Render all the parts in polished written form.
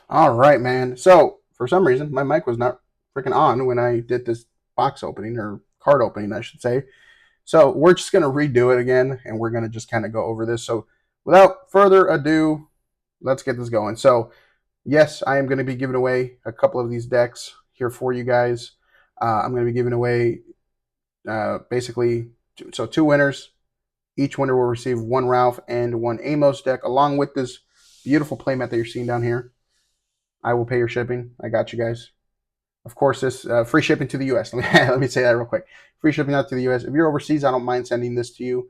All right, man. So for some reason, my mic was not freaking on when I did this box opening or card opening, I should say. So we're just gonna redo it again, and we're gonna just kind of go over this. So without further ado, let's get this going. So yes, I am going to be giving away a couple of these decks here for you guys. I'm going to be giving away basically two winners. Each winner will receive one Ralph and one Amos deck, along with this beautiful playmat that you're seeing down here. I will pay your shipping. I got you guys. Of course, this free shipping to the U.S. Let me say that real quick. Free shipping out to the U.S. If you're overseas, I don't mind sending this to you.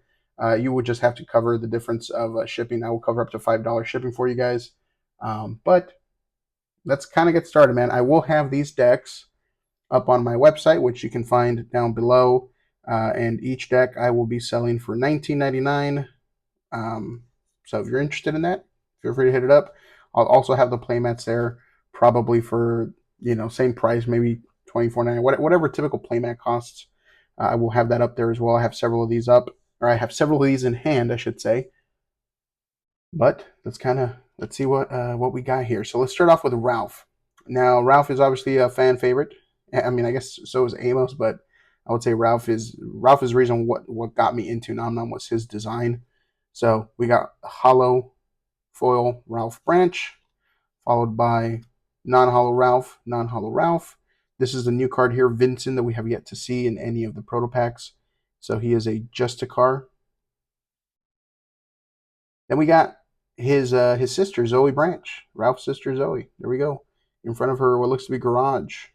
You would just have to cover the difference of shipping. I will cover up to $5 shipping for you guys. But let's kind of get started, man. I will have these decks up on my website, which you can find down below. And each deck I will be selling for $19.99. So if you're interested in that, feel free to hit it up. I'll also have the playmats there, probably for same price, maybe $24.99, whatever typical playmat costs. I will have that up there as well. I have several of these up, or I have several of these in hand, I should say. But let's see what we got here. So let's start off with Ralph. Now Ralph is obviously a fan favorite. I mean, I guess so is Amos, but I would say Ralph is the reason what got me into NomNom was his design. So we got hollow foil Ralph Branch, followed by non-hollow Ralph, non-hollow Ralph. This is the new card here, Vincent, that we have yet to see in any of the proto packs. So he is a Justicar. Then we got his sister Zoe Branch, Ralph's sister Zoe. There we go, in front of her what looks to be garage.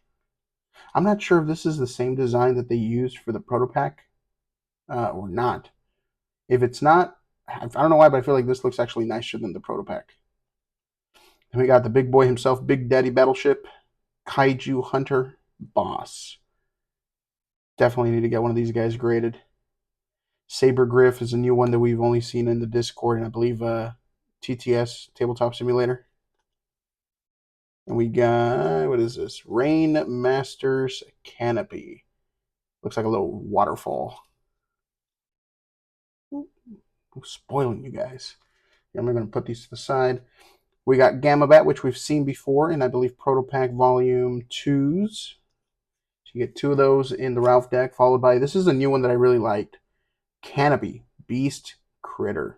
I'm not sure if this is the same design that they used for the proto pack or not. If it's not, I don't know why, but I feel like this looks actually nicer than the proto pack. Then we got the big boy himself, Big Daddy Battleship, Kaiju Hunter Boss. Definitely need to get one of these guys graded. Saber Griff is a new one that we've only seen in the Discord, and I believe TTS Tabletop Simulator. And we got, what is this? Rain Masters Canopy. Looks like a little waterfall. I'm spoiling you guys. I'm going to put these to the side. We got Gamma Bat, which we've seen before in, I believe, Proto Pack Volume 2s. So you get two of those in the Ralph deck, followed by, this is a new one that I really liked, Canopy Beast Critter.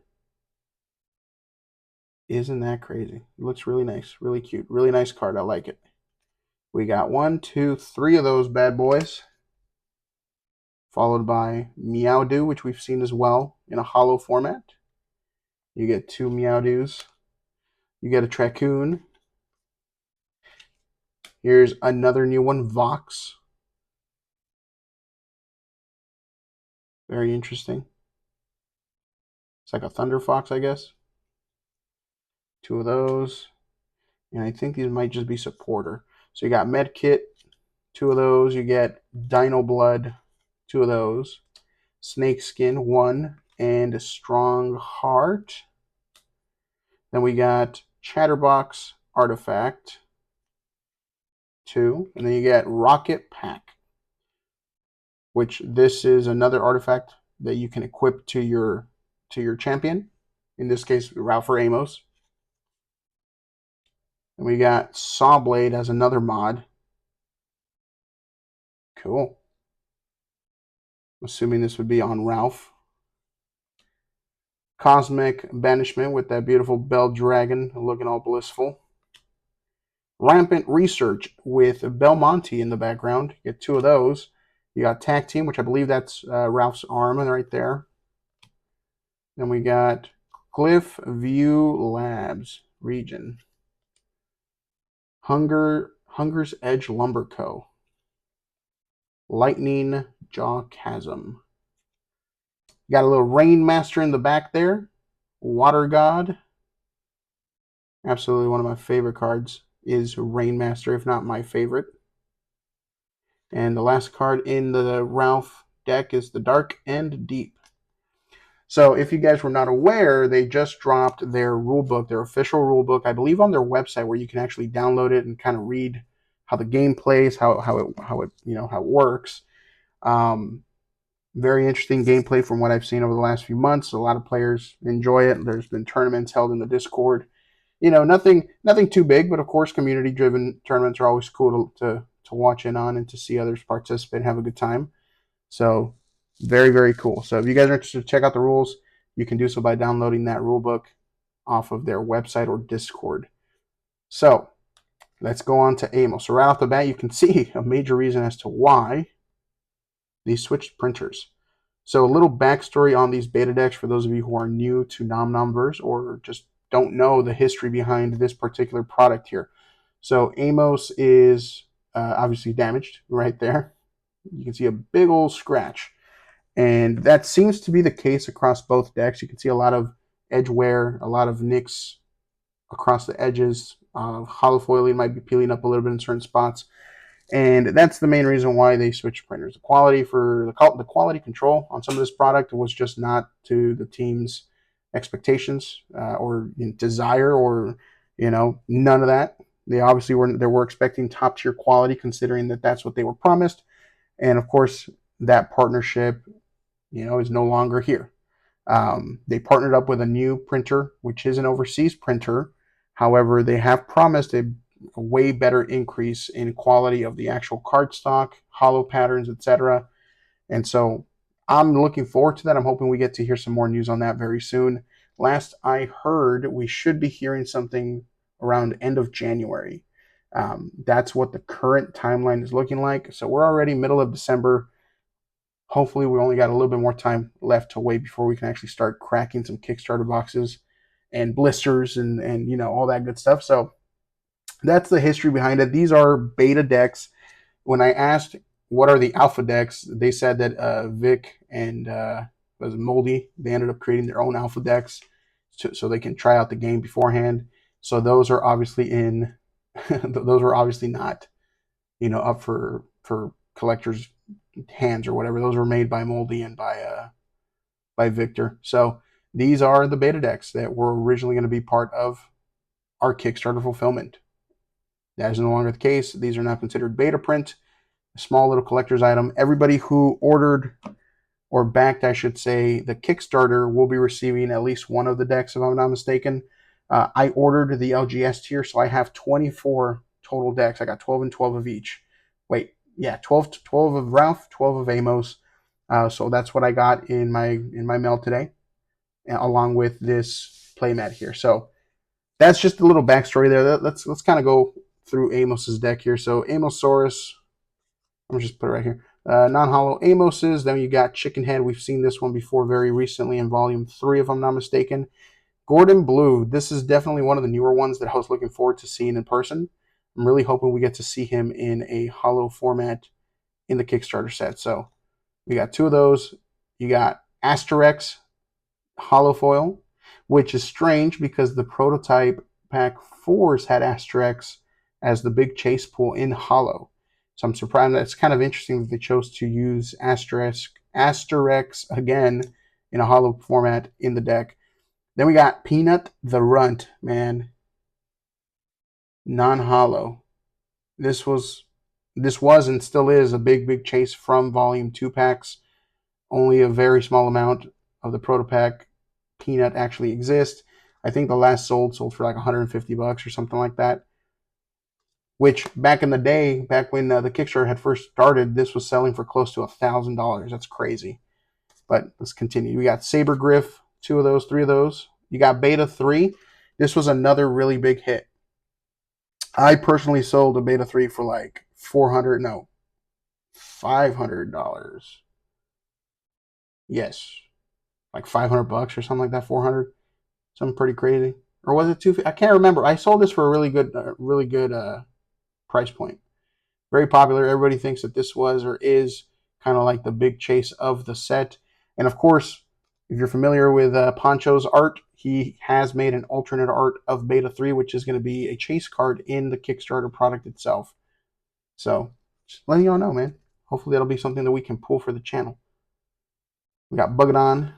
Isn't that crazy? It looks really nice, really cute, really nice card. I like it. We got 1, 2, 3 of those bad boys, followed by Meowdoo, which we've seen as well in a hollow format. You get 2 Meowdoos. You get a Tracoon. Here's another new one, Vox. Very interesting. It's like a Thunder Fox, I guess. 2 of those. And I think these might just be supporter. So you got Medkit, 2 of those. You get Dino Blood, 2 of those. Snake Skin, 1. And a Strong Heart. Then we got Chatterbox Artifact, 2. And then you get Rocket Pack, which this is another artifact that you can equip to your champion. In this case, Ralph or Amos. And we got Sawblade as another mod. Cool. I'm assuming this would be on Ralph. Cosmic Banishment with that beautiful Bell Dragon looking all blissful. Rampant Research with Belmonte in the background. You get 2 of those. You got Tag Team, which I believe that's Ralph's arm right there. Then we got Cliff View Labs region. Hunger's Edge Lumber Co. Lightning Jaw Chasm. You got a little Rain Master in the back there. Water God. Absolutely one of my favorite cards is Rain Master, if not my favorite. And the last card in the Ralph deck is the Dark and Deep. So if you guys were not aware, they just dropped their rulebook, their official rulebook, I believe on their website, where you can actually download it and kind of read how the game plays, how it works. Very interesting gameplay from what I've seen over the last few months. A lot of players enjoy it. There's been tournaments held in the Discord. nothing too big, but of course, community-driven tournaments are always cool to watch in on and to see others participate and have a good time. So very, very cool. So if you guys are interested to check out the rules, you can do so by downloading that rule book off of their website or Discord. So let's go on to Amos. So right off the bat, you can see a major reason as to why they switched printers. So a little backstory on these beta decks for those of you who are new to NomNomverse or just don't know the history behind this particular product here. So Amos is obviously damaged right there. You can see a big old scratch. And that seems to be the case across both decks. You can see a lot of edge wear, a lot of nicks across the edges. Hollow foiling might be peeling up a little bit in certain spots. And that's the main reason why they switched printers. The quality control on some of this product was just not to the team's expectations or desire, or none of that. They obviously were expecting top tier quality, considering that that's what they were promised. And of course, that partnership, is no longer here. They partnered up with a new printer, which is an overseas printer. However, they have promised a way better increase in quality of the actual cardstock, hollow patterns, etc. And so I'm looking forward to that. I'm hoping we get to hear some more news on that very soon. Last I heard, we should be hearing something around end of January. That's what the current timeline is looking like. So we're already middle of December. Hopefully we only got a little bit more time left to wait before we can actually start cracking some Kickstarter boxes and blisters and all that good stuff. So that's the history behind it. These are beta decks. When I asked what are the alpha decks, they said that Vic and was Moldy, they ended up creating their own alpha decks so they can try out the game beforehand. So those are obviously those were obviously not up for collectors' hands or whatever. Those were made by Moldy and by Victor. So these are the beta decks that were originally going to be part of our Kickstarter fulfillment. That is no longer the case. These are now considered beta print, a small little collector's item. Everybody who ordered or backed, I should say, the Kickstarter will be receiving at least one of the decks, if I'm not mistaken. I ordered the LGS tier, so I have 24 total decks. I got 12 and 12 of each. Wait, yeah, 12 of Ralph, 12 of Amos. So that's what I got in my mail today, along with this playmat here. So that's just a little backstory there. Let's kind of go through Amos's deck here. So Amosaurus, I'm just put it right here. Non-hollow Amoses. Then you got Chicken Head. We've seen this one before very recently in Volume 3, if I'm not mistaken. Gordon Blue. This is definitely one of the newer ones that I was looking forward to seeing in person. I'm really hoping we get to see him in a hollow format in the Kickstarter set. So we got two of those. You got Asterex hollow foil, which is strange because the prototype pack 4s had Asterex as the big chase pool in hollow. So I'm surprised. It's kind of interesting that they chose to use Asterex again in a hollow format in the deck. Then we got Peanut the Runt, man. Non-hollow. This was and still is a big chase from Volume 2 packs. Only a very small amount of the proto pack Peanut actually exists. I think the last sold for like $150 or something like that. Which back in the day, back when the Kickstarter had first started, this was selling for close to $1,000. That's crazy. But let's continue. We got Saber Griff, 2 of those, 3 of those. You got Beta 3. This was another really big hit. I personally sold a Beta 3 for like $500. Yes, like $500 or something like that. 400, something pretty crazy. Or was it 2? I can't remember. I sold this for a really good price point. Very popular. Everybody thinks that this was or is kind of like the big chase of the set. And of course, if you're familiar with Poncho's art, he has made an alternate art of Beta 3, which is going to be a chase card in the Kickstarter product itself. So, just letting y'all know, man. Hopefully that'll be something that we can pull for the channel. We got Bugadon.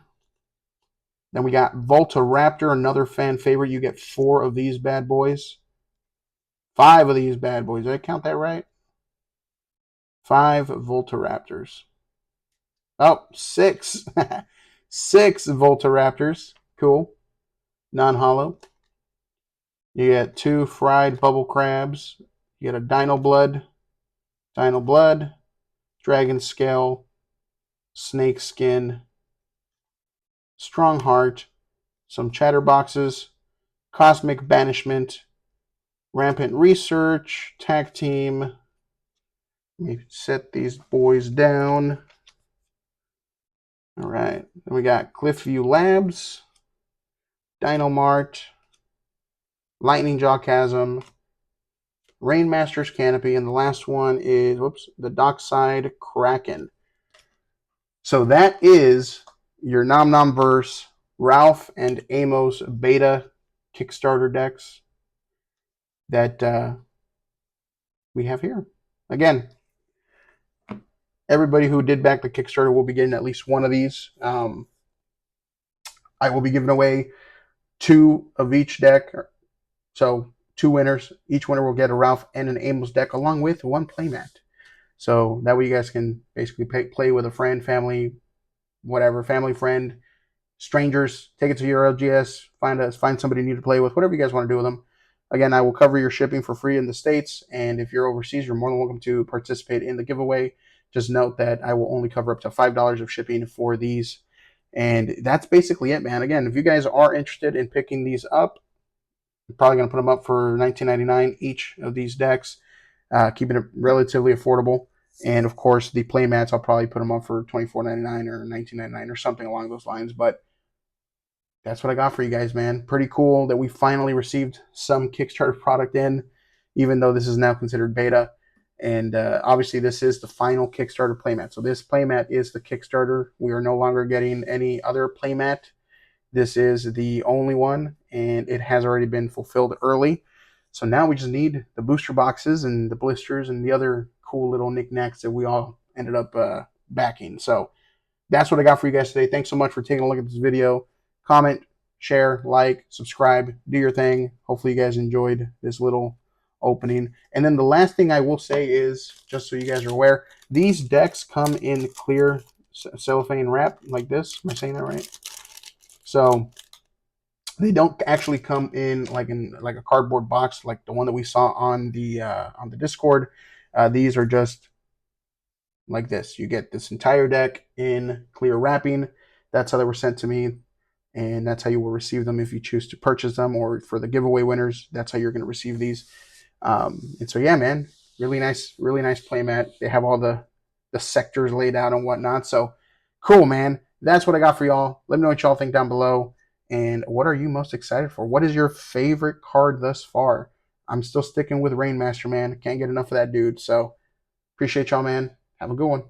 Then we got Volta Raptor, another fan favorite. You get 4 of these bad boys. 5 of these bad boys. Did I count that right? 5 Volta Raptors. Oh, 6. 6 Volta Raptors. Cool. Non-hollow. You get 2 fried bubble crabs. You get a dino blood, dragon scale, snake skin, strong heart, some chatterboxes, cosmic banishment, rampant research, tag team. Let me set these boys down. All right. Then we got Cliffview Labs, Dino Mart, Lightning Jaw Chasm, Rainmaster's Canopy, and the last one is, the Dockside Kraken. So that is your NomNom verse Ralph and Amos beta Kickstarter decks that we have here. Again, everybody who did back the Kickstarter will be getting at least one of these. I will be giving away 2 of each deck. So 2 winners. Each winner will get a Ralph and an Amos deck along with 1 playmat. So that way you guys can basically play with a friend, family, whatever, family, friend, strangers. Take it to your LGS. Find somebody new to play with. Whatever you guys want to do with them. Again, I will cover your shipping for free in the States. And if you're overseas, you're more than welcome to participate in the giveaway. Just note that I will only cover up to $5 of shipping for these. And that's basically it, man. Again, if you guys are interested in picking these up, I'm probably going to put them up for $19.99 each of these decks, keeping it relatively affordable. And of course, the playmats, I'll probably put them up for $24.99 or $19.99 or something along those lines. But that's what I got for you guys, man. Pretty cool that we finally received some Kickstarter product in, even though this is now considered beta. And obviously, this is the final Kickstarter playmat. So this playmat is the Kickstarter. We are no longer getting any other playmat. This is the only one, and it has already been fulfilled early. So now we just need the booster boxes and the blisters and the other cool little knickknacks that we all ended up backing. So that's what I got for you guys today. Thanks so much for taking a look at this video. Comment, share, like, subscribe, do your thing. Hopefully you guys enjoyed this little opening. And then the last thing I will say is, just so you guys are aware, these decks come in clear cellophane wrap like this. Am I saying that right? So they don't actually come in like a cardboard box like the one that we saw on the Discord. These are just like this. You get this entire deck in clear wrapping. That's how they were sent to me, and that's how you will receive them if you choose to purchase them, or for the giveaway winners, that's how you're going to receive these. And so yeah, man, really nice playmat. They have all the sectors laid out and whatnot. So cool, man. That's what I got for y'all. Let me know what y'all think down below. And what are you most excited for? What is your favorite card thus far? I'm still sticking with Rainmaster, man. Can't get enough of that dude. So appreciate y'all, man. Have a good one.